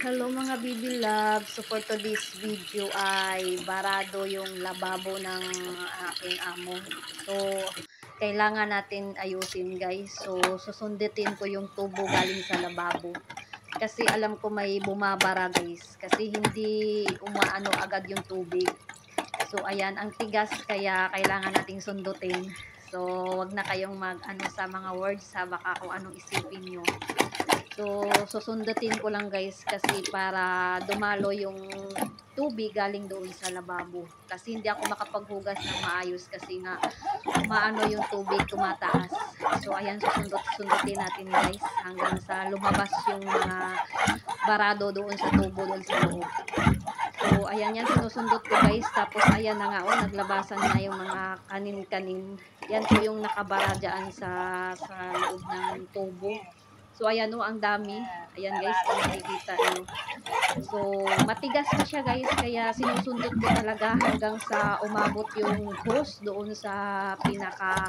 Hello mga baby love. So for today's video ay barado yung lababo ng aking amo. So kailangan natin ayusin guys. So susundutin ko yung tubo galing sa lababo. Kasi alam ko may bumabara guys. Kasi hindi umaano agad yung tubig. So ayan, ang tigas kaya kailangan nating sundutin. So wag na kayong mag ano sa mga words ha, baka kung anong isipin nyo. So, susundutin ko lang guys kasi para dumalo yung tubig galing doon sa lababo. Kasi hindi ako makapaghugas ng maayos kasi nga maano yung tubig tumataas. So, ayan, sundutin natin guys hanggang sa lumabas yung mga barado doon sa tubo doon sa loob. So, ayan yan, sinusundot ko guys. Tapos, ayan na nga, naglabasan na yung mga kanin-kanin. Yan po yung nakabara dyan sa loob ng tubo. So, ayan ang dami. Ayan guys, kung makikita nyo. So, matigas pa siya guys, kaya sinusundot ko talaga hanggang sa umabot yung hose doon sa pinaka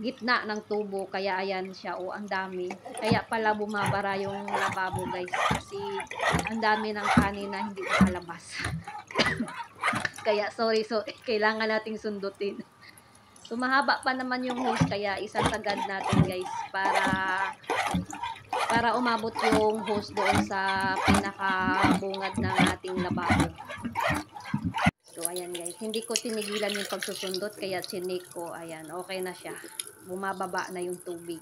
gitna ng tubo. Kaya ayan siya, ang dami. Kaya pala bumabara yung lababo guys, kasi ang dami ng kanin na hindi nakalabas. Kaya sorry, so kailangan nating sundutin. So, mahaba pa naman yung hose, kaya isasagad natin guys para umabot yung hose doon sa pinakabungad ng ating lababo. So, ayan guys. Hindi ko tinigilan yung pagsusundot, kaya chinik ko. Ayan, okay na siya. Bumababa na yung tubig.